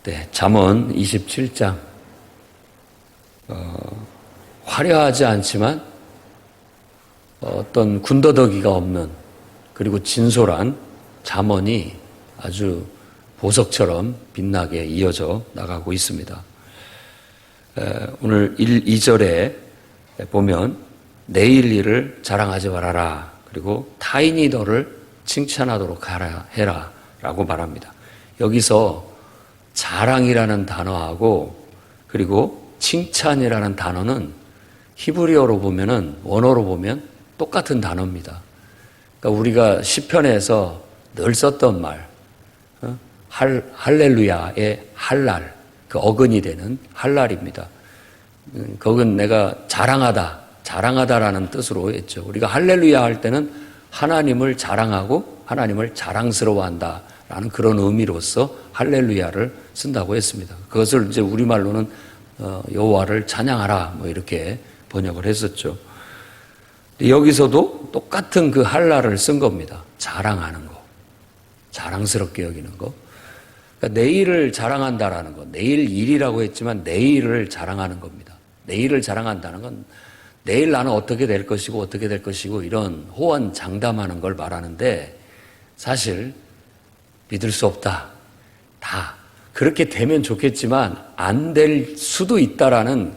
네, 잠언 27장. 화려하지 않지만 어떤 군더더기가 없는 그리고 진솔한 잠언이 아주 보석처럼 빛나게 이어져 나가고 있습니다. 오늘 1, 2절에 보면 내일 일을 자랑하지 말아라. 그리고 타인이 너를 칭찬하도록 해라 라고 말합니다. 여기서 자랑이라는 단어하고 그리고 칭찬이라는 단어는 히브리어로 보면은 원어로 보면 똑같은 단어입니다. 그러니까 우리가 시편에서 늘 썼던 말, 할렐루야의 할랄, 그 어근이 되는 할랄입니다. 그건 내가 자랑하다라는 뜻으로 했죠. 우리가 할렐루야 할 때는 하나님을 자랑하고 하나님을 자랑스러워한다라는 그런 의미로서 할렐루야를 쓴다고 했습니다. 그것을 이제 우리말로는 여호와를 찬양하라 뭐 이렇게 번역을 했었죠. 여기서도 똑같은 그 할랄을 쓴 겁니다. 자랑하는 거, 자랑스럽게 여기는 거. 그러니까 내일을 자랑한다라는 거, 내일 일이라고 했지만 내일을 자랑하는 겁니다. 내일을 자랑한다는 건 내일 나는 어떻게 될 것이고 이런 호언장담하는 걸 말하는데 사실 믿을 수 없다. 다 그렇게 되면 좋겠지만 안 될 수도 있다라는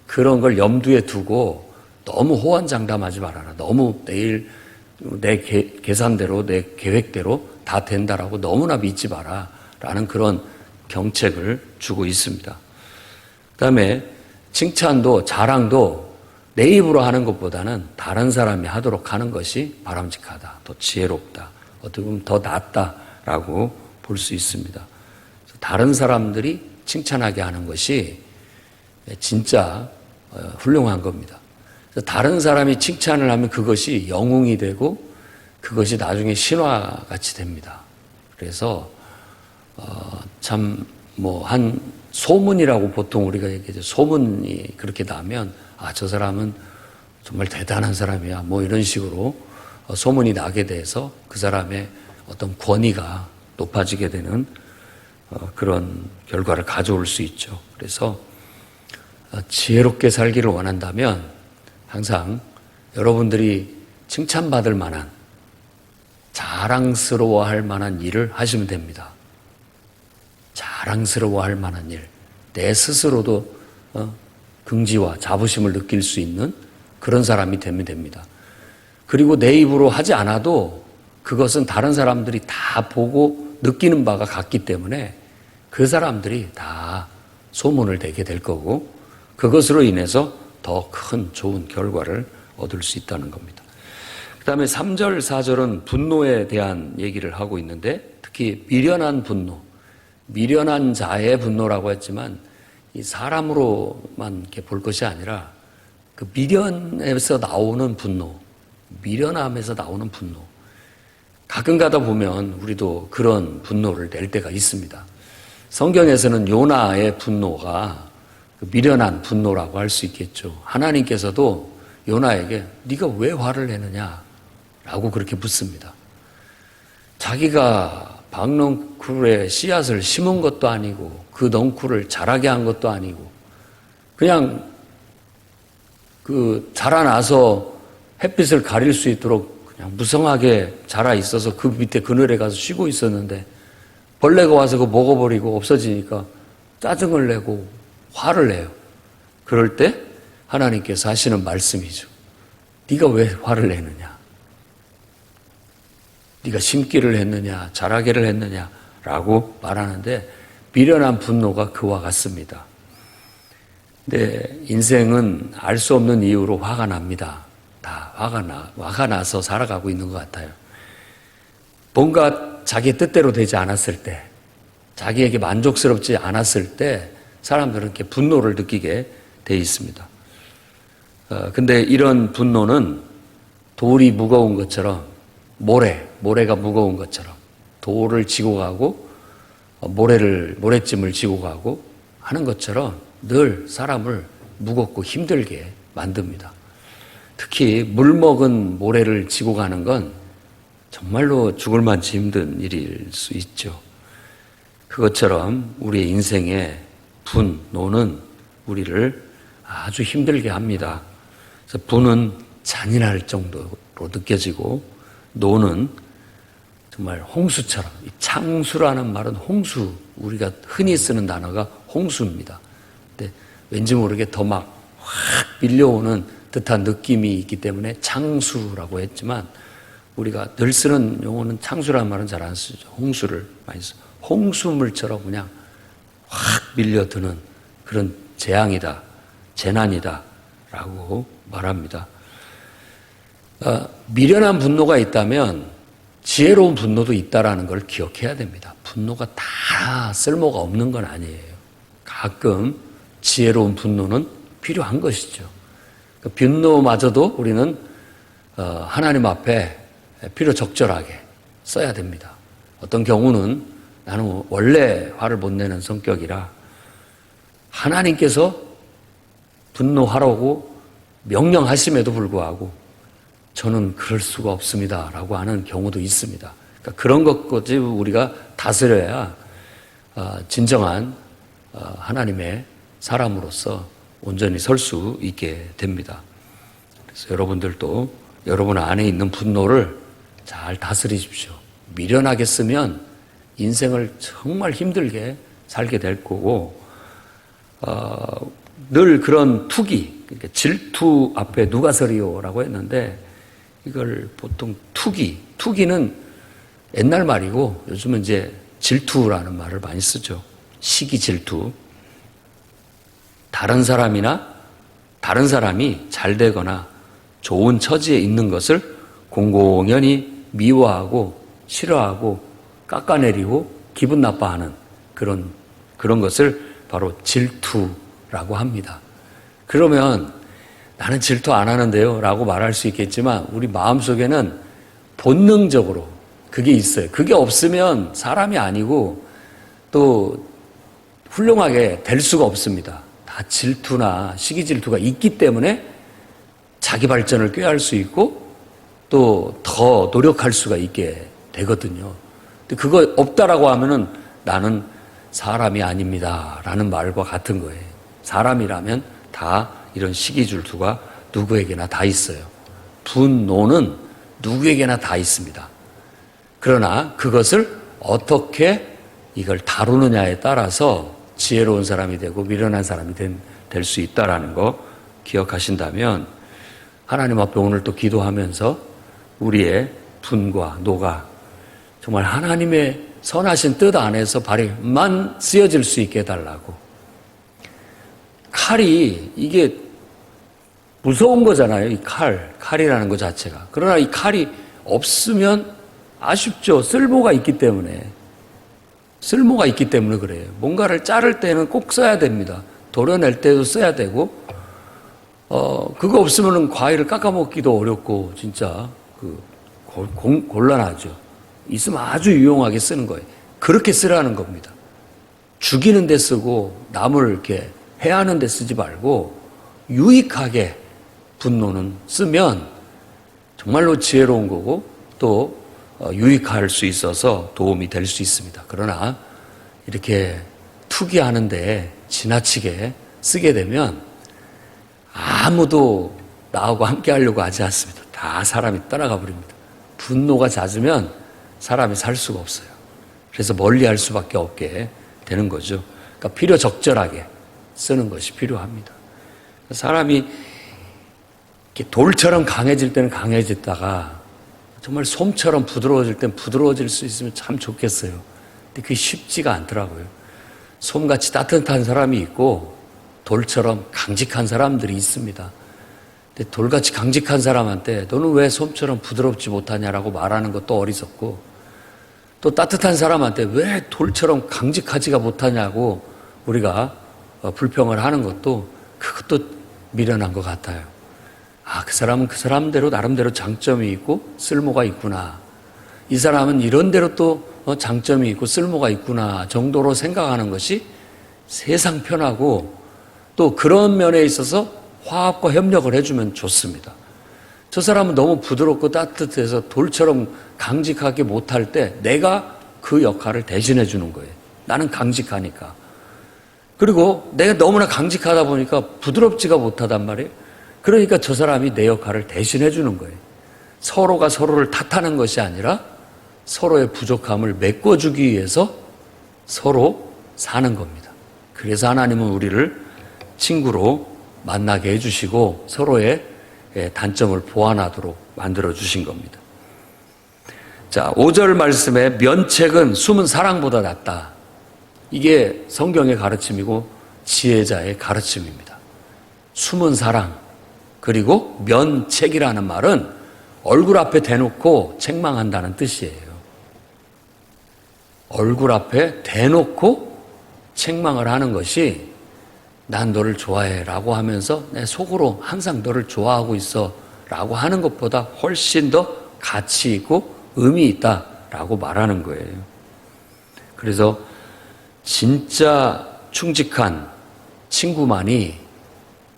그런 걸 염두에 두고 너무 호언장담하지 말아라. 너무 내일 내 계산대로 내 계획대로 다 된다라고 너무나 믿지 마라. 라는 그런 경책을 주고 있습니다. 그다음에 칭찬도 자랑도 내 입으로 하는 것보다는 다른 사람이 하도록 하는 것이 바람직하다. 더 지혜롭다. 어떻게 보면 더 낫다라고 볼 수 있습니다. 다른 사람들이 칭찬하게 하는 것이 진짜 훌륭한 겁니다. 다른 사람이 칭찬을 하면 그것이 영웅이 되고 그것이 나중에 신화같이 됩니다. 그래서 참 뭐 한 소문이라고 보통 우리가 얘기하죠. 소문이 그렇게 나면 저 사람은 정말 대단한 사람이야. 뭐 이런 식으로 소문이 나게 돼서 그 사람의 어떤 권위가 높아지게 되는 그런 결과를 가져올 수 있죠. 그래서 지혜롭게 살기를 원한다면 항상 여러분들이 칭찬받을 만한 자랑스러워할 만한 일을 하시면 됩니다. 자랑스러워할 만한 일, 내 스스로도 긍지와 자부심을 느낄 수 있는 그런 사람이 되면 됩니다. 그리고 내 입으로 하지 않아도 그것은 다른 사람들이 다 보고 느끼는 바가 같기 때문에 그 사람들이 다 소문을 내게 될 거고 그것으로 인해서 더 큰 좋은 결과를 얻을 수 있다는 겁니다. 그 다음에 3절, 4절은 분노에 대한 얘기를 하고 있는데 특히 미련한 분노, 미련한 자의 분노라고 했지만 이 사람으로만 이렇게 볼 것이 아니라 그 미련에서 나오는 분노, 미련함에서 나오는 분노. 가끔 가다 보면 우리도 그런 분노를 낼 때가 있습니다. 성경에서는 요나의 분노가 미련한 분노라고 할 수 있겠죠. 하나님께서도 요나에게 네가 왜 화를 내느냐 라고 그렇게 묻습니다. 자기가 박넝쿨에 씨앗을 심은 것도 아니고 그 넝쿨을 자라게 한 것도 아니고 그냥 그 자라나서 햇빛을 가릴 수 있도록 그냥 무성하게 자라 있어서 그 밑에 그늘에 가서 쉬고 있었는데 벌레가 와서 그거 먹어버리고 없어지니까 짜증을 내고 화를 내요. 그럴 때 하나님께서 하시는 말씀이죠. 네가 왜 화를 내느냐? 네가 심기를 했느냐, 자라기를 했느냐라고 말하는데 미련한 분노가 그와 같습니다. 근데 인생은 알 수 없는 이유로 화가 납니다. 다 화가 나서 살아가고 있는 것 같아요. 뭔가 자기 뜻대로 되지 않았을 때, 자기에게 만족스럽지 않았을 때 사람들은 이렇게 분노를 느끼게 돼 있습니다. 근데 이런 분노는 돌이 무거운 것처럼 모래가 무거운 것처럼 돌을 지고 가고 모래짐을 지고 가고 하는 것처럼 늘 사람을 무겁고 힘들게 만듭니다. 특히 물 먹은 모래를 지고 가는 건 정말로 죽을 만치 힘든 일일 수 있죠. 그것처럼 우리의 인생의 분노는 우리를 아주 힘들게 합니다. 그래서 분은 잔인할 정도로 느껴지고 노는 정말 홍수처럼, 이 창수라는 말은 홍수, 우리가 흔히 쓰는 단어가 홍수입니다. 근데 왠지 모르게 더 막 확 밀려오는 듯한 느낌이 있기 때문에 창수라고 했지만 우리가 늘 쓰는 용어는 창수라는 말은 잘 안 쓰죠. 홍수를 많이 써. 홍수물처럼 그냥 확 밀려드는 그런 재앙이다, 재난이다 라고 말합니다. 미련한 분노가 있다면 지혜로운 분노도 있다라는 걸 기억해야 됩니다. 분노가 다 쓸모가 없는 건 아니에요. 가끔 지혜로운 분노는 필요한 것이죠. 분노마저도 우리는 하나님 앞에 필요적절하게 써야 됩니다. 어떤 경우는 나는 원래 화를 못 내는 성격이라 하나님께서 분노하라고 명령하심에도 불구하고 저는 그럴 수가 없습니다 라고 하는 경우도 있습니다. 그러니까 그런 것까지 우리가 다스려야 진정한 하나님의 사람으로서 온전히 설 수 있게 됩니다. 그래서 여러분들도 여러분 안에 있는 분노를 잘 다스리십시오. 미련하게 쓰면 인생을 정말 힘들게 살게 될 거고 늘 그런 투기, 그러니까 질투 앞에 누가 서리요라고 했는데 이걸 보통 투기는 옛날 말이고 요즘은 이제 질투라는 말을 많이 쓰죠. 시기 질투. 다른 사람이 잘 되거나 좋은 처지에 있는 것을 공공연히 미워하고 싫어하고 깎아내리고 기분 나빠하는 그런 것을 바로 질투라고 합니다. 그러면 나는 질투 안 하는데요 라고 말할 수 있겠지만 우리 마음속에는 본능적으로 그게 있어요. 그게 없으면 사람이 아니고 또 훌륭하게 될 수가 없습니다. 다 질투나 시기 질투가 있기 때문에 자기 발전을 꾀할 수 있고 또 더 노력할 수가 있게 되거든요. 근데 그거 없다라고 하면은 나는 사람이 아닙니다 라는 말과 같은 거예요. 사람이라면 다 이런 시기 질투가 누구에게나 다 있어요. 분노는 누구에게나 다 있습니다. 그러나 그것을 어떻게 이걸 다루느냐에 따라서 지혜로운 사람이 되고 미련한 사람이 될 수 있다라는 거 기억하신다면 하나님 앞에 오늘 또 기도하면서 우리의 분과 노가 정말 하나님의 선하신 뜻 안에서 발에만 쓰여질 수 있게 해달라고. 칼이 이게 무서운 거잖아요. 이 칼이라는 것 자체가. 그러나 이 칼이 없으면 아쉽죠. 쓸모가 있기 때문에 그래요. 뭔가를 자를 때는 꼭 써야 됩니다. 도려낼 때도 써야 되고, 그거 없으면 과일을 깎아먹기도 어렵고, 진짜, 곤란하죠. 있으면 아주 유용하게 쓰는 거예요. 그렇게 쓰라는 겁니다. 죽이는 데 쓰고, 남을 이렇게 해하는 데 쓰지 말고, 유익하게 분노는 쓰면 정말로 지혜로운 거고, 또, 유익할 수 있어서 도움이 될 수 있습니다. 그러나 이렇게 투기하는데 지나치게 쓰게 되면 아무도 나하고 함께 하려고 하지 않습니다. 다 사람이 떠나가 버립니다. 분노가 잦으면 사람이 살 수가 없어요. 그래서 멀리 할 수밖에 없게 되는 거죠. 그러니까 필요적절하게 쓰는 것이 필요합니다. 사람이 이렇게 돌처럼 강해질 때는 강해졌다가 정말 솜처럼 부드러워질 땐 부드러워질 수 있으면 참 좋겠어요. 근데 그게 쉽지가 않더라고요. 솜같이 따뜻한 사람이 있고 돌처럼 강직한 사람들이 있습니다. 근데 돌같이 강직한 사람한테 너는 왜 솜처럼 부드럽지 못하냐라고 말하는 것도 어리석고 또 따뜻한 사람한테 왜 돌처럼 강직하지가 못하냐고 우리가 불평을 하는 것도 그것도 미련한 것 같아요. 그 사람은 그 사람대로 나름대로 장점이 있고 쓸모가 있구나. 이 사람은 이런 대로 또 장점이 있고 쓸모가 있구나 정도로 생각하는 것이 세상 편하고 또 그런 면에 있어서 화합과 협력을 해주면 좋습니다. 저 사람은 너무 부드럽고 따뜻해서 돌처럼 강직하게 못할 때 내가 그 역할을 대신해 주는 거예요. 나는 강직하니까. 그리고 내가 너무나 강직하다 보니까 부드럽지가 못하단 말이에요. 그러니까 저 사람이 내 역할을 대신해 주는 거예요. 서로가 서로를 탓하는 것이 아니라 서로의 부족함을 메꿔주기 위해서 서로 사는 겁니다. 그래서 하나님은 우리를 친구로 만나게 해주시고 서로의 단점을 보완하도록 만들어 주신 겁니다. 자, 5절 말씀에 면책은 숨은 사랑보다 낫다. 이게 성경의 가르침이고 지혜자의 가르침입니다. 숨은 사랑, 그리고 면책이라는 말은 얼굴 앞에 대놓고 책망한다는 뜻이에요. 얼굴 앞에 대놓고 책망을 하는 것이 난 너를 좋아해 라고 하면서 내 속으로 항상 너를 좋아하고 있어 라고 하는 것보다 훨씬 더 가치 있고 의미 있다 라고 말하는 거예요. 그래서 진짜 충직한 친구만이,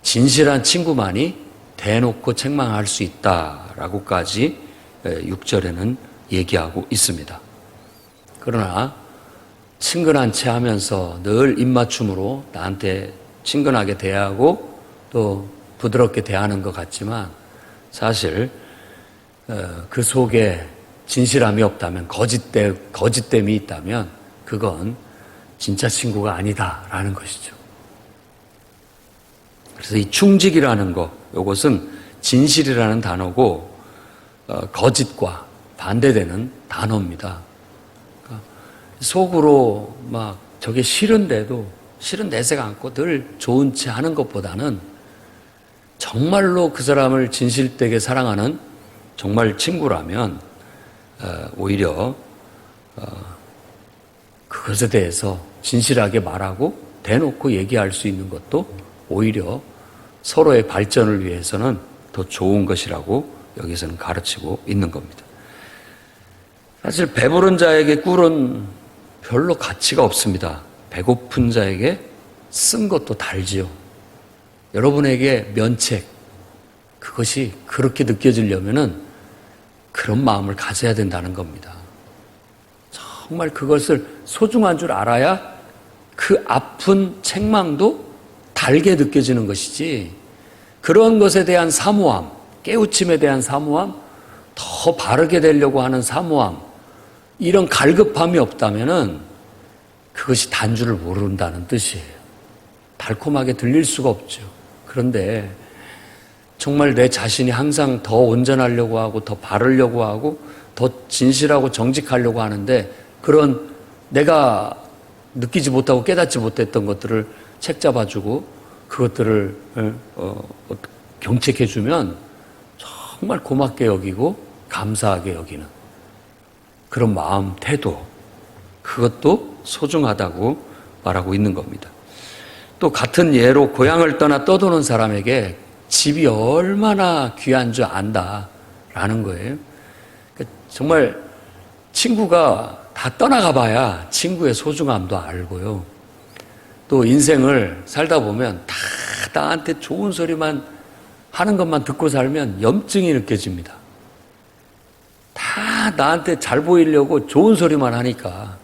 진실한 친구만이 대놓고 책망할 수 있다라고까지 6절에는 얘기하고 있습니다. 그러나 친근한 체 하면서 늘 입맞춤으로 나한테 친근하게 대하고 또 부드럽게 대하는 것 같지만 사실 그 속에 진실함이 없다면, 거짓됨이 있다면 그건 진짜 친구가 아니다라는 것이죠. 그래서 이 충직이라는 것, 이것은 진실이라는 단어고 거짓과 반대되는 단어입니다. 그러니까 속으로 막 저게 싫은데도 실은 내색 않고 늘 좋은 체 하는 것보다는 정말로 그 사람을 진실되게 사랑하는 정말 친구라면 오히려 그것에 대해서 진실하게 말하고 대놓고 얘기할 수 있는 것도 오히려 서로의 발전을 위해서는 더 좋은 것이라고 여기서는 가르치고 있는 겁니다. 사실 배부른 자에게 꿀은 별로 가치가 없습니다. 배고픈 자에게 쓴 것도 달지요. 여러분에게 면책, 그것이 그렇게 느껴지려면은 그런 마음을 가져야 된다는 겁니다. 정말 그것을 소중한 줄 알아야 그 아픈 책망도 달게 느껴지는 것이지, 그런 것에 대한 사모함, 깨우침에 대한 사모함, 더 바르게 되려고 하는 사모함, 이런 갈급함이 없다면은 그것이 단줄을 모른다는 뜻이에요. 달콤하게 들릴 수가 없죠. 그런데 정말 내 자신이 항상 더 온전하려고 하고 더 바르려고 하고 더 진실하고 정직하려고 하는데, 그런 내가 느끼지 못하고 깨닫지 못했던 것들을 책잡아주고 그것들을 경책해주면 정말 고맙게 여기고 감사하게 여기는 그런 마음, 태도, 그것도 소중하다고 말하고 있는 겁니다. 또 같은 예로 고향을 떠나 떠도는 사람에게 집이 얼마나 귀한 줄 안다라는 거예요. 정말 친구가 다 떠나가 봐야 친구의 소중함도 알고요. 또 인생을 살다 보면 다 나한테 좋은 소리만 하는 것만 듣고 살면 염증이 느껴집니다. 다 나한테 잘 보이려고 좋은 소리만 하니까,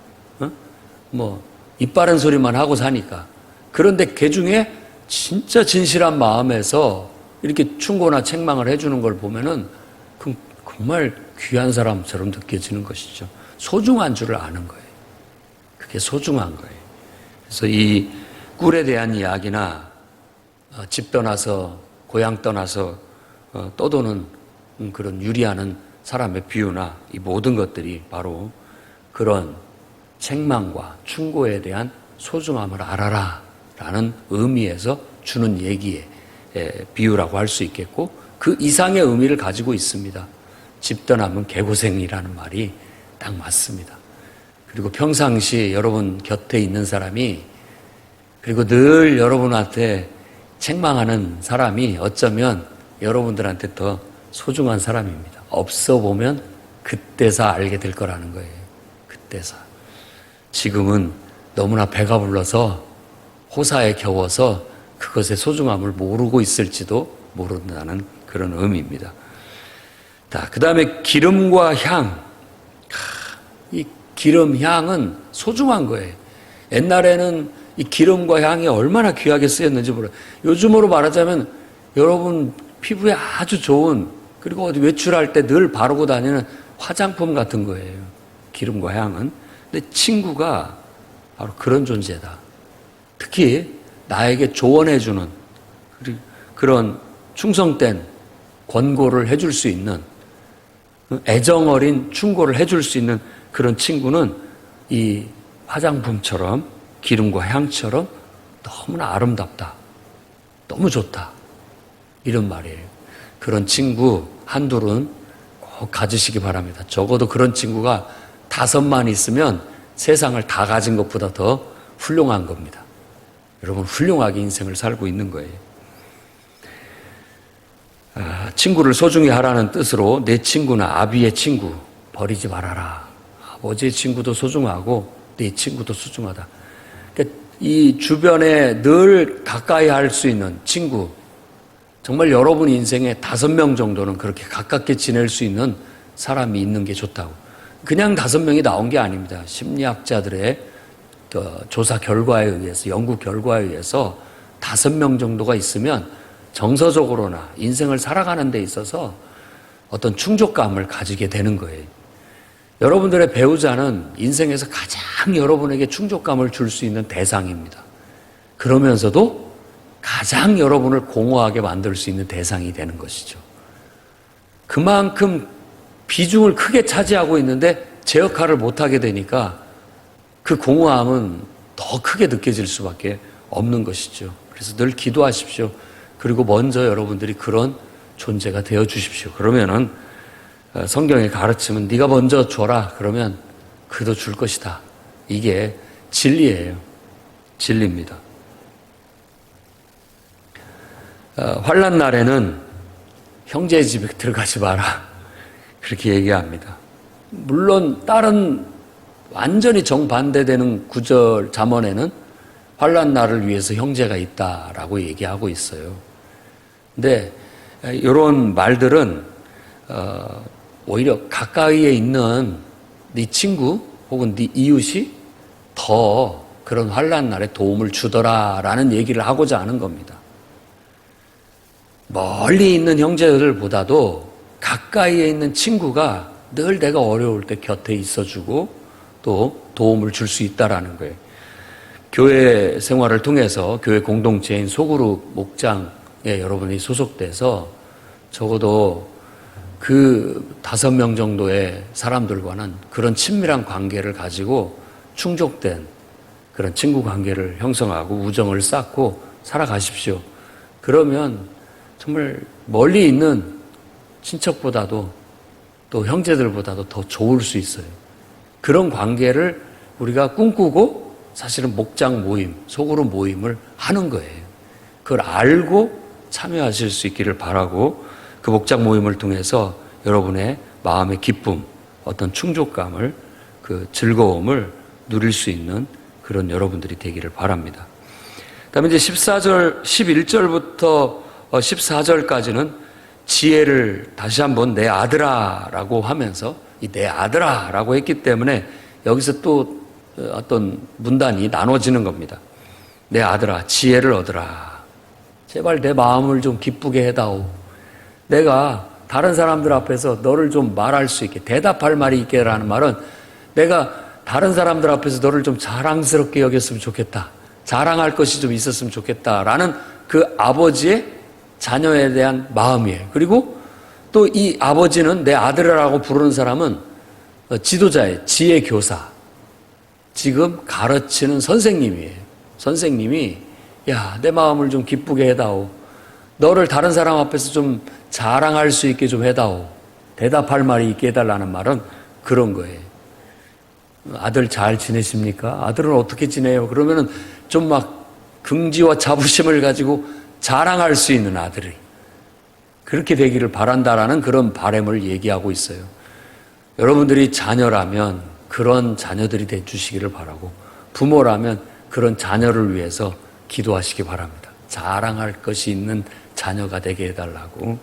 입 바른 소리만 하고 사니까. 그런데 그 중에 진짜 진실한 마음에서 이렇게 충고나 책망을 해주는 걸 보면은 정말 귀한 사람처럼 느껴지는 것이죠. 소중한 줄을 아는 거예요. 그게 소중한 거예요. 그래서 이 꿀에 대한 이야기나 집 떠나서 고향 떠나서 떠도는 그런 유리하는 사람의 비유나 이 모든 것들이 바로 그런 책망과 충고에 대한 소중함을 알아라 라는 의미에서 주는 얘기의 비유라고 할 수 있겠고, 그 이상의 의미를 가지고 있습니다. 집 떠나면 개고생이라는 말이 딱 맞습니다. 그리고 평상시 여러분 곁에 있는 사람이, 그리고 늘 여러분한테 책망하는 사람이 어쩌면 여러분들한테 더 소중한 사람입니다. 없어 보면 그때서 알게 될 거라는 거예요. 그때서. 지금은 너무나 배가 불러서 호사에 겨워서 그것의 소중함을 모르고 있을지도 모른다는 그런 의미입니다. 자, 그 다음에 기름과 향. 이 기름, 향은 소중한 거예요. 옛날에는 이 기름과 향이 얼마나 귀하게 쓰였는지 몰라요. 요즘으로 말하자면 여러분 피부에 아주 좋은, 그리고 어디 외출할 때 늘 바르고 다니는 화장품 같은 거예요. 기름과 향은. 근데 친구가 바로 그런 존재다. 특히 나에게 조언해주는 그런 충성된 권고를 해줄 수 있는, 애정 어린 충고를 해줄 수 있는 그런 친구는 이 화장품처럼 기름과 향처럼 너무나 아름답다. 너무 좋다. 이런 말이에요. 그런 친구 한둘은 꼭 가지시기 바랍니다. 적어도 그런 친구가 5만 있으면 세상을 다 가진 것보다 더 훌륭한 겁니다. 여러분 훌륭하게 인생을 살고 있는 거예요. 친구를 소중히 하라는 뜻으로 내 친구는 아비의 친구 버리지 말아라. 아버지의 친구도 소중하고 내 친구도 소중하다. 그러니까 이 주변에 늘 가까이 할 수 있는 친구, 정말 여러분 인생에 5명 정도는 그렇게 가깝게 지낼 수 있는 사람이 있는 게 좋다고. 그냥 5명이 나온 게 아닙니다. 심리학자들의 조사 결과에 의해서, 연구 결과에 의해서 5명 정도가 있으면 정서적으로나 인생을 살아가는 데 있어서 어떤 충족감을 가지게 되는 거예요. 여러분들의 배우자는 인생에서 가장 여러분에게 충족감을 줄 수 있는 대상입니다. 그러면서도 가장 여러분을 공허하게 만들 수 있는 대상이 되는 것이죠. 그만큼 비중을 크게 차지하고 있는데 제 역할을 못하게 되니까 그 공허함은 더 크게 느껴질 수밖에 없는 것이죠. 그래서 늘 기도하십시오. 그리고 먼저 여러분들이 그런 존재가 되어 주십시오. 그러면은 성경의 가르침은 네가 먼저 줘라. 그러면 그도 줄 것이다. 이게 진리예요. 진리입니다. 환난 날에는 형제의 집에 들어가지 마라. 그렇게 얘기합니다. 물론 다른 완전히 정반대되는 구절 잠언에는 환난 날을 위해서 형제가 있다라고 얘기하고 있어요. 근데 이런 말들은 오히려 가까이에 있는 네 친구 혹은 네 이웃이 더 그런 환난 날에 도움을 주더라라는 얘기를 하고자 하는 겁니다. 멀리 있는 형제들보다도 가까이에 있는 친구가 늘 내가 어려울 때 곁에 있어주고 또 도움을 줄 수 있다라는 거예요. 교회 생활을 통해서 교회 공동체인 소그룹 목장에 여러분이 소속돼서 적어도 그 5명 정도의 사람들과는 그런 친밀한 관계를 가지고 충족된 그런 친구 관계를 형성하고 우정을 쌓고 살아가십시오. 그러면 정말 멀리 있는 친척보다도 또 형제들보다도 더 좋을 수 있어요. 그런 관계를 우리가 꿈꾸고 사실은 목장 모임, 소그룹 모임을 하는 거예요. 그걸 알고 참여하실 수 있기를 바라고 그 목장 모임을 통해서 여러분의 마음의 기쁨, 어떤 충족감을, 그 즐거움을 누릴 수 있는 그런 여러분들이 되기를 바랍니다. 그다음에 이제 14절, 11절부터 14절까지는 지혜를 다시 한번 내 아들아라고 하면서 이 내 아들아라고 했기 때문에 여기서 또 어떤 문단이 나눠지는 겁니다. 내 아들아, 지혜를 얻으라. 제발 내 마음을 좀 기쁘게 해다오. 내가 다른 사람들 앞에서 너를 좀 말할 수 있게, 대답할 말이 있게라는 말은 내가 다른 사람들 앞에서 너를 좀 자랑스럽게 여겼으면 좋겠다. 자랑할 것이 좀 있었으면 좋겠다라는 그 아버지의 자녀에 대한 마음이에요. 그리고 또 이 아버지는 내 아들이라고 부르는 사람은 지도자의 지혜 교사, 지금 가르치는 선생님이에요. 선생님이 야, 내 마음을 좀 기쁘게 해다오. 너를 다른 사람 앞에서 좀 자랑할 수 있게 좀 해다오. 대답할 말이 있게 해달라는 말은 그런 거예요. 아들 잘 지내십니까? 아들은 어떻게 지내요? 그러면은 좀 막 긍지와 자부심을 가지고 자랑할 수 있는 아들이 그렇게 되기를 바란다라는 그런 바람을 얘기하고 있어요. 여러분들이 자녀라면 그런 자녀들이 돼 주시기를 바라고, 부모라면 그런 자녀를 위해서 기도하시기 바랍니다. 자랑할 것이 있는 자녀가 되게 해달라고.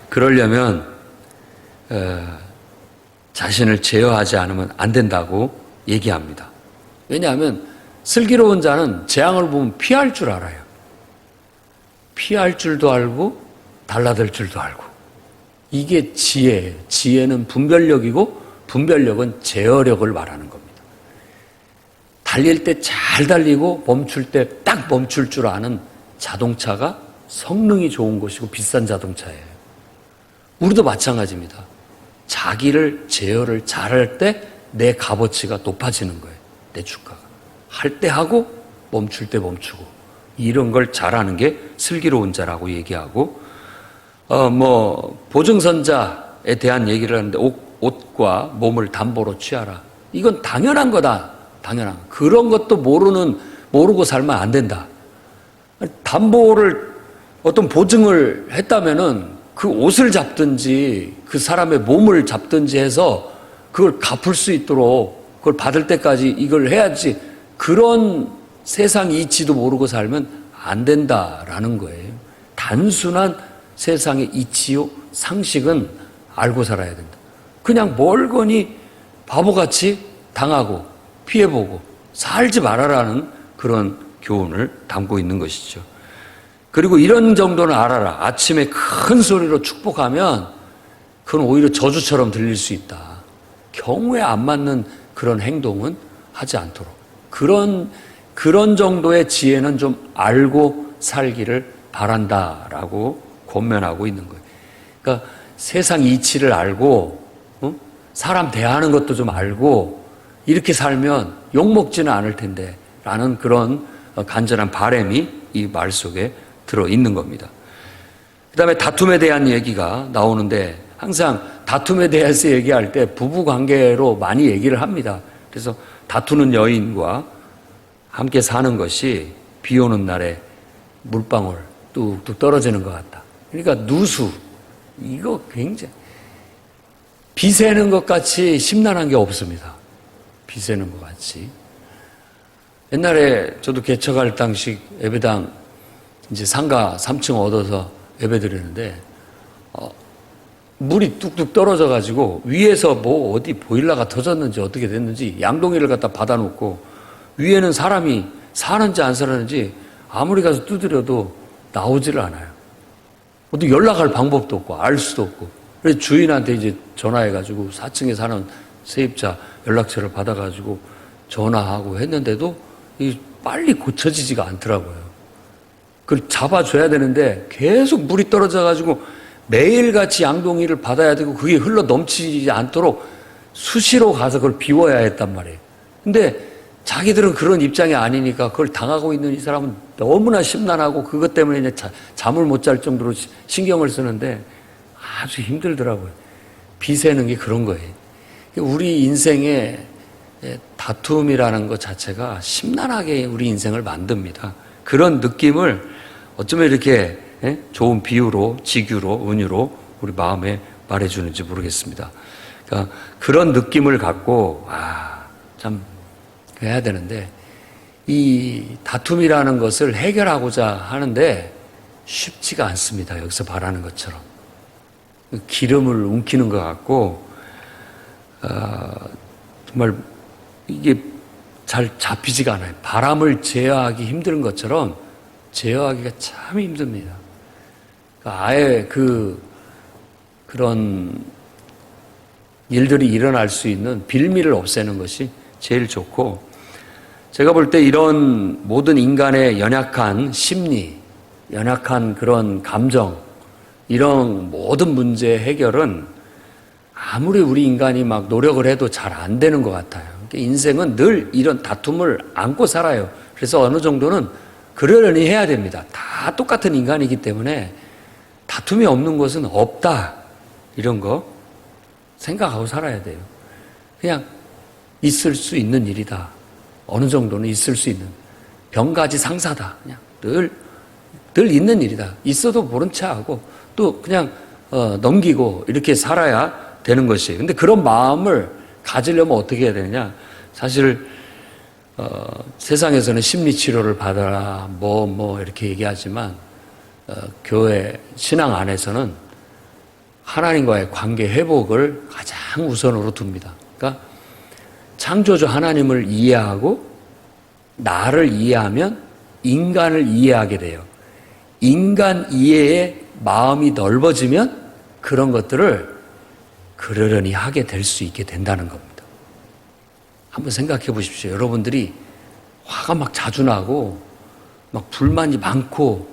그러려면 자신을 제어하지 않으면 안 된다고 얘기합니다. 왜냐하면 슬기로운 자는 재앙을 보면 피할 줄 알아요. 피할 줄도 알고 달라들 줄도 알고. 이게 지혜예요. 지혜는 분별력이고 분별력은 제어력을 말하는 겁니다. 달릴 때 잘 달리고 멈출 때 딱 멈출 줄 아는 자동차가 성능이 좋은 것이고 비싼 자동차예요. 우리도 마찬가지입니다. 자기를 제어를 잘할 때 내 값어치가 높아지는 거예요. 내 주가가. 할 때 하고 멈출 때 멈추고. 이런 걸 잘하는 게 슬기로운 자라고 얘기하고, 보증선자에 대한 얘기를 하는데 옷과 몸을 담보로 취하라. 이건 당연한 거다. 당연한 거. 그런 것도 모르고 살면 안 된다. 담보를 어떤 보증을 했다면은 그 옷을 잡든지 그 사람의 몸을 잡든지 해서 그걸 갚을 수 있도록 그걸 받을 때까지 이걸 해야지. 그런 세상 이치도 모르고 살면 안 된다라는 거예요. 단순한 세상의 이치요 상식은 알고 살아야 된다. 그냥 멀거니 바보같이 당하고 피해보고 살지 말아라는 그런 교훈을 담고 있는 것이죠. 그리고 이런 정도는 알아라. 아침에 큰 소리로 축복하면 그건 오히려 저주처럼 들릴 수 있다. 경우에 안 맞는 그런 행동은 하지 않도록. 그런 정도의 지혜는 좀 알고 살기를 바란다라고 권면하고 있는 거예요. 그러니까 세상 이치를 알고, 사람 대하는 것도 좀 알고, 이렇게 살면 욕먹지는 않을 텐데, 라는 그런 간절한 바람이 이 말 속에 들어있는 겁니다. 그 다음에 다툼에 대한 얘기가 나오는데, 항상 다툼에 대해서 얘기할 때 부부 관계로 많이 얘기를 합니다. 그래서 다투는 여인과 함께 사는 것이 비 오는 날에 물방울 뚝뚝 떨어지는 것 같다. 그러니까 누수, 이거 굉장히 비 새는 것 같이 심란한 게 없습니다. 비 새는 것 같이. 옛날에 저도 개척할 당시 예배당 이제 상가 3층 얻어서 예배 드리는데 물이 뚝뚝 떨어져가지고 위에서 뭐 어디 보일러가 터졌는지 어떻게 됐는지 양동이를 갖다 받아놓고 위에는 사람이 사는지 안 사는지 아무리 가서 두드려도 나오지를 않아요. 어떻게 연락할 방법도 없고 알 수도 없고. 그래서 주인한테 이제 전화해가지고 4층에 사는 세입자 연락처를 받아가지고 전화하고 했는데도 빨리 고쳐지지가 않더라고요. 그걸 잡아줘야 되는데 계속 물이 떨어져가지고 매일같이 양동이를 받아야 되고 그게 흘러 넘치지 않도록 수시로 가서 그걸 비워야 했단 말이에요. 근데 자기들은 그런 입장이 아니니까 그걸 당하고 있는 이 사람은 너무나 심란하고 그것 때문에 이제 잠을 못 잘 정도로 신경을 쓰는데 아주 힘들더라고요. 비 새는 게 그런 거예요. 우리 인생에 다툼이라는 것 자체가 심란하게 우리 인생을 만듭니다. 그런 느낌을 어쩌면 이렇게 좋은 비유로, 지규로, 은유로 우리 마음에 말해주는지 모르겠습니다. 그러니까 그런 느낌을 갖고 참 해야 되는데 이 다툼이라는 것을 해결하고자 하는데 쉽지가 않습니다. 여기서 말하는 것처럼 기름을 움키는 것 같고 정말 이게 잘 잡히지가 않아요. 바람을 제어하기 힘든 것처럼 제어하기가 참 힘듭니다. 그러니까 아예 그런 일들이 일어날 수 있는 빌미를 없애는 것이 제일 좋고, 제가 볼 때 이런 모든 인간의 연약한 심리, 연약한 그런 감정, 이런 모든 문제의 해결은 아무리 우리 인간이 막 노력을 해도 잘 안 되는 것 같아요. 그러니까 인생은 늘 이런 다툼을 안고 살아요. 그래서 어느 정도는 그러려니 해야 됩니다. 다 똑같은 인간이기 때문에 다툼이 없는 것은 없다. 이런 거 생각하고 살아야 돼요. 그냥 있을 수 있는 일이다. 어느 정도는 있을 수 있는 병가지 상사다. 그냥 늘 있는 일이다. 있어도 모른 체 하고 또 그냥 넘기고 이렇게 살아야 되는 것이에요. 근데 그런 마음을 가지려면 어떻게 해야 되느냐? 사실 세상에서는 심리치료를 받아라 뭐 이렇게 얘기하지만 교회 신앙 안에서는 하나님과의 관계 회복을 가장 우선으로 둡니다. 그러니까 창조주 하나님을 이해하고 나를 이해하면 인간을 이해하게 돼요. 인간 이해의 마음이 넓어지면 그런 것들을 그러려니 하게 될 수 있게 된다는 겁니다. 한번 생각해 보십시오. 여러분들이 화가 막 자주 나고 막 불만이 많고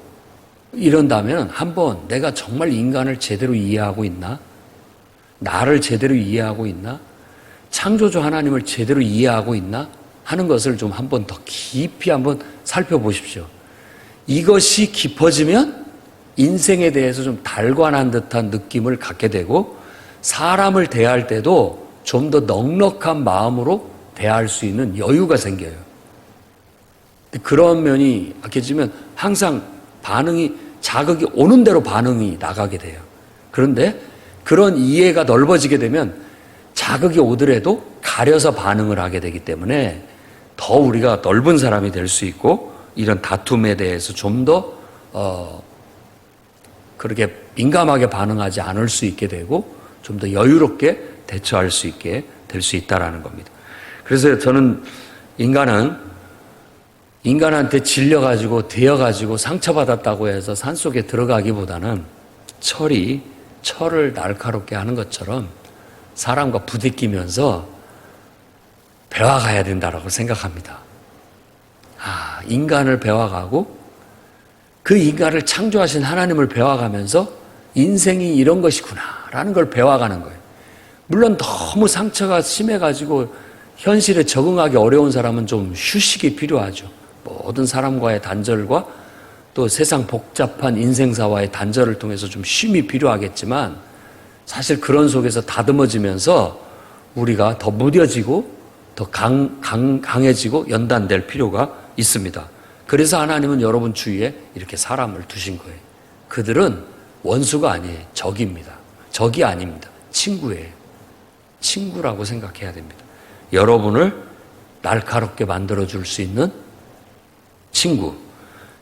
이런다면 한번 내가 정말 인간을 제대로 이해하고 있나? 나를 제대로 이해하고 있나? 창조주 하나님을 제대로 이해하고 있나? 하는 것을 좀 한번 더 깊이 한번 살펴보십시오. 이것이 깊어지면 인생에 대해서 좀 달관한 듯한 느낌을 갖게 되고 사람을 대할 때도 좀 더 넉넉한 마음으로 대할 수 있는 여유가 생겨요. 그런 면이 약해지면 항상 자극이 오는 대로 반응이 나가게 돼요. 그런데 그런 이해가 넓어지게 되면 자극이 오더라도 가려서 반응을 하게 되기 때문에 더 우리가 넓은 사람이 될 수 있고 이런 다툼에 대해서 좀 더 그렇게 민감하게 반응하지 않을 수 있게 되고 좀 더 여유롭게 대처할 수 있게 될 수 있다라는 겁니다. 그래서 저는 인간한테 질려가지고 되어가지고 상처받았다고 해서 산속에 들어가기보다는 철을 날카롭게 하는 것처럼 사람과 부딪히면서 배워가야 된다라고 생각합니다. 인간을 배워가고 그 인간을 창조하신 하나님을 배워가면서 인생이 이런 것이구나라는 걸 배워가는 거예요. 물론 너무 상처가 심해가지고 현실에 적응하기 어려운 사람은 좀 휴식이 필요하죠. 모든 사람과의 단절과 또 세상 복잡한 인생사와의 단절을 통해서 좀 쉼이 필요하겠지만 사실 그런 속에서 다듬어지면서 우리가 더 무뎌지고 더 강해지고 연단될 필요가 있습니다. 그래서 하나님은 여러분 주위에 이렇게 사람을 두신 거예요. 그들은 원수가 아니에요. 적입니다. 적이 아닙니다. 친구예요. 친구라고 생각해야 됩니다. 여러분을 날카롭게 만들어줄 수 있는 친구,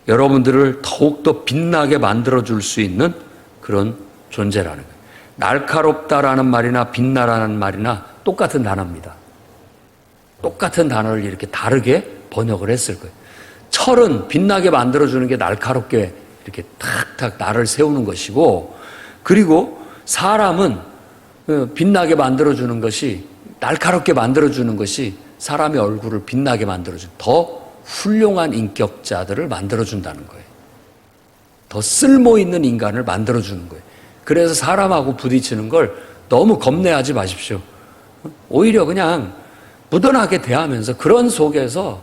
여러분들을 더욱더 빛나게 만들어줄 수 있는 그런 존재라는 거예요. 날카롭다라는 말이나 빛나라는 말이나 똑같은 단어입니다. 똑같은 단어를 이렇게 다르게 번역을 했을 거예요. 철은 빛나게 만들어주는 게 날카롭게 이렇게 탁탁 나를 세우는 것이고, 그리고 사람은 빛나게 만들어주는 것이, 날카롭게 만들어주는 것이 사람의 얼굴을 빛나게 만들어주는 더 훌륭한 인격자들을 만들어준다는 거예요. 더 쓸모있는 인간을 만들어주는 거예요. 그래서 사람하고 부딪히는 걸 너무 겁내하지 마십시오. 오히려 그냥 무던하게 대하면서 그런 속에서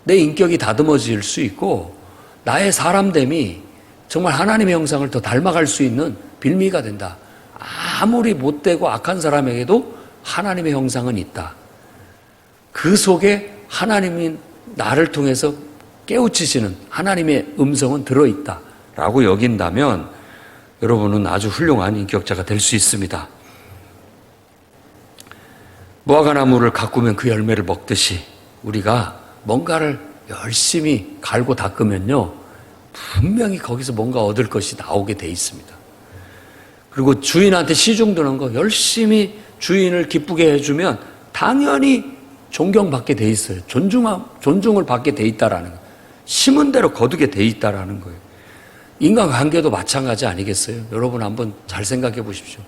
내 인격이 다듬어질 수 있고 나의 사람됨이 정말 하나님의 형상을 더 닮아갈 수 있는 빌미가 된다. 아무리 못되고 악한 사람에게도 하나님의 형상은 있다. 그 속에 하나님이 나를 통해서 깨우치시는 하나님의 음성은 들어있다 라고 여긴다면 여러분은 아주 훌륭한 인격자가 될 수 있습니다. 무화과나무를 가꾸면 그 열매를 먹듯이 우리가 뭔가를 열심히 갈고 닦으면요 분명히 거기서 뭔가 얻을 것이 나오게 돼 있습니다. 그리고 주인한테 시중 드는 거 열심히 주인을 기쁘게 해주면 당연히 존경받게 돼 있어요. 존중을 받게 돼 있다라는 거예요. 심은 대로 거두게 돼 있다라는 거예요. 인간관계도 마찬가지 아니겠어요? 여러분 한번 잘 생각해 보십시오.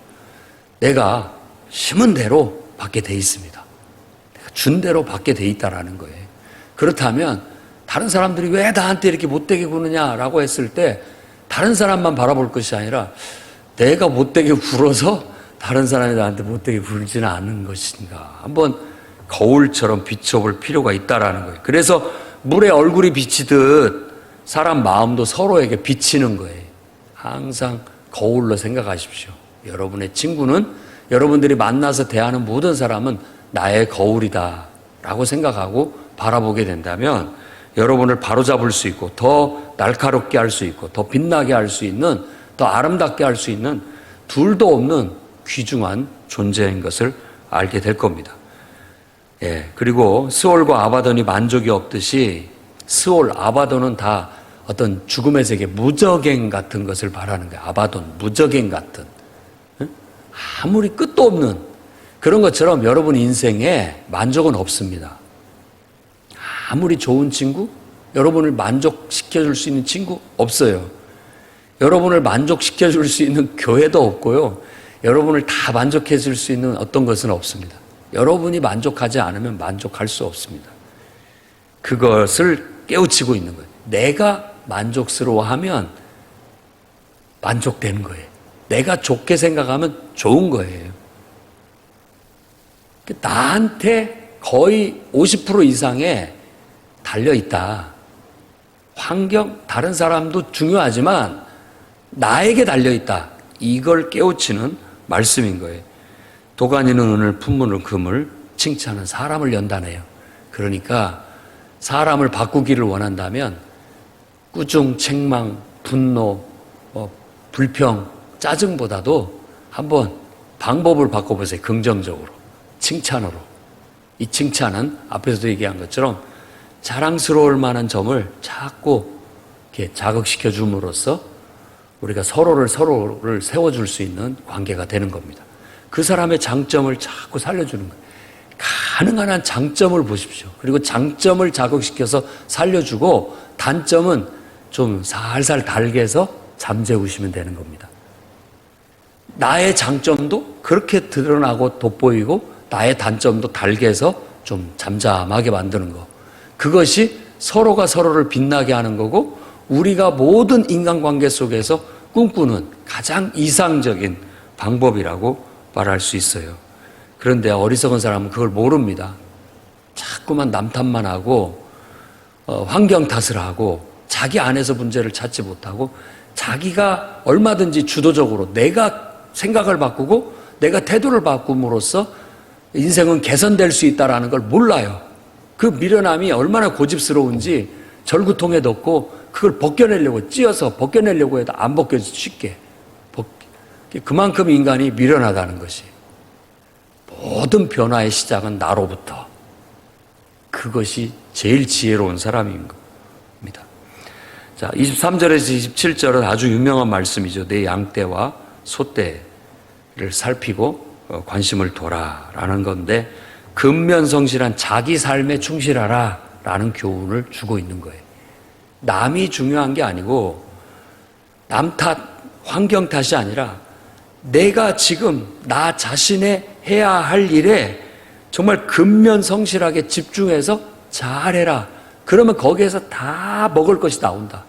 내가 심은 대로 받게 돼 있습니다. 내가 준 대로 받게 돼 있다라는 거예요. 그렇다면 다른 사람들이 왜 나한테 이렇게 못되게 구느냐라고 했을 때 다른 사람만 바라볼 것이 아니라 내가 못되게 굴어서 다른 사람이 나한테 못되게 굴지는 않는 것인가 한번 거울처럼 비춰볼 필요가 있다라는 거예요. 그래서 물에 얼굴이 비치듯 사람 마음도 서로에게 비치는 거예요. 항상 거울로 생각하십시오. 여러분의 친구는 여러분들이 만나서 대하는 모든 사람은 나의 거울이다 라고 생각하고 바라보게 된다면 여러분을 바로잡을 수 있고 더 날카롭게 할 수 있고 더 빛나게 할 수 있는 더 아름답게 할 수 있는 둘도 없는 귀중한 존재인 것을 알게 될 겁니다. 그리고 스올과 아바돈이 만족이 없듯이 스올, 아바돈은 다 어떤 죽음의 세계, 무적행 같은 것을 말하는 거예요. 아바돈, 무적행 같은. 아무리 끝도 없는 그런 것처럼 여러분 인생에 만족은 없습니다. 아무리 좋은 친구, 여러분을 만족시켜줄 수 있는 친구 없어요. 여러분을 만족시켜줄 수 있는 교회도 없고요. 여러분을 다 만족해줄 수 있는 어떤 것은 없습니다. 여러분이 만족하지 않으면 만족할 수 없습니다. 그것을 깨우치고 있는 거예요. 내가 만족스러워하면 만족되는 거예요. 내가 좋게 생각하면 좋은 거예요. 나한테 거의 50% 이상에 달려있다. 환경, 다른 사람도 중요하지만 나에게 달려있다. 이걸 깨우치는 말씀인 거예요. 도가니는 은을, 품문은 금을, 칭찬은 사람을 연단해요. 그러니까 사람을 바꾸기를 원한다면 꾸중, 책망, 분노, 불평, 짜증보다도 한번 방법을 바꿔보세요. 긍정적으로. 칭찬으로. 이 칭찬은 앞에서도 얘기한 것처럼 자랑스러울 만한 점을 자꾸 이렇게 자극시켜 줌으로써 우리가 서로를 세워줄 수 있는 관계가 되는 겁니다. 그 사람의 장점을 자꾸 살려주는 거예요. 가능한 한 장점을 보십시오. 그리고 장점을 자극시켜서 살려주고 단점은 좀 살살 달게서 잠재우시면 되는 겁니다. 나의 장점도 그렇게 드러나고 돋보이고 나의 단점도 달게서 좀 잠잠하게 만드는 거. 그것이 서로가 서로를 빛나게 하는 거고 우리가 모든 인간관계 속에서 꿈꾸는 가장 이상적인 방법이라고 말할 수 있어요. 그런데 어리석은 사람은 그걸 모릅니다. 자꾸만 남 탓만 하고 환경 탓을 하고 자기 안에서 문제를 찾지 못하고 자기가 얼마든지 주도적으로 내가 생각을 바꾸고 내가 태도를 바꿈으로써 인생은 개선될 수 있다는 걸 몰라요. 그 미련함이 얼마나 고집스러운지 절구통에 넣고 그걸 벗겨내려고 찧어서 벗겨내려고 해도 안 벗겨져 쉽게. 그만큼 인간이 미련하다는 것이. 모든 변화의 시작은 나로부터. 그것이 제일 지혜로운 사람인 겁니다. 자, 23절에서 27절은 아주 유명한 말씀이죠. 내 양떼와 소떼를 살피고 관심을 둬라라는 건데 근면성실한 자기 삶에 충실하라 라는 교훈을 주고 있는 거예요. 남이 중요한 게 아니고 남 탓, 환경 탓이 아니라 내가 지금 나 자신의 해야 할 일에 정말 근면성실하게 집중해서 잘해라. 그러면 거기에서 다 먹을 것이 나온다.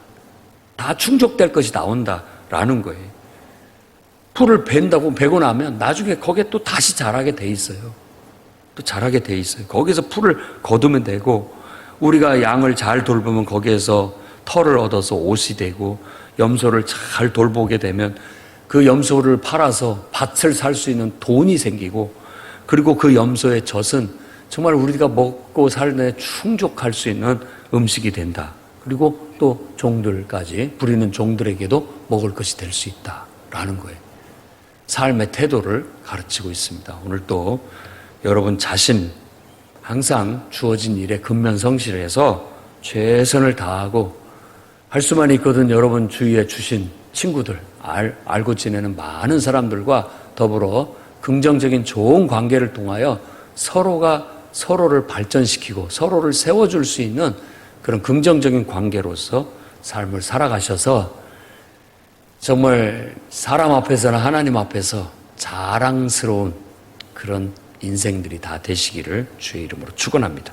다 충족될 것이 나온다라는 거예요. 풀을 벤다고 베고 나면 나중에 거기에 또 다시 자라게 돼 있어요. 또 자라게 돼 있어요. 거기서 풀을 거두면 되고 우리가 양을 잘 돌보면 거기에서 털을 얻어서 옷이 되고 염소를 잘 돌보게 되면 그 염소를 팔아서 밭을 살 수 있는 돈이 생기고 그리고 그 염소의 젖은 정말 우리가 먹고 살는 충족할 수 있는 음식이 된다. 그리고 또 종들까지 부리는 종들에게도 먹을 것이 될 수 있다라는 거예요. 삶의 태도를 가르치고 있습니다. 오늘 또 여러분 자신 항상 주어진 일에 근면성실해서 최선을 다하고 할 수만 있거든 여러분 주위에 주신 친구들, 알고 지내는 많은 사람들과 더불어 긍정적인 좋은 관계를 통하여 서로가 서로를 발전시키고 서로를 세워줄 수 있는 그런 긍정적인 관계로서 삶을 살아가셔서 정말 사람 앞에서나 하나님 앞에서 자랑스러운 그런 인생들이 다 되시기를 주의 이름으로 축원합니다.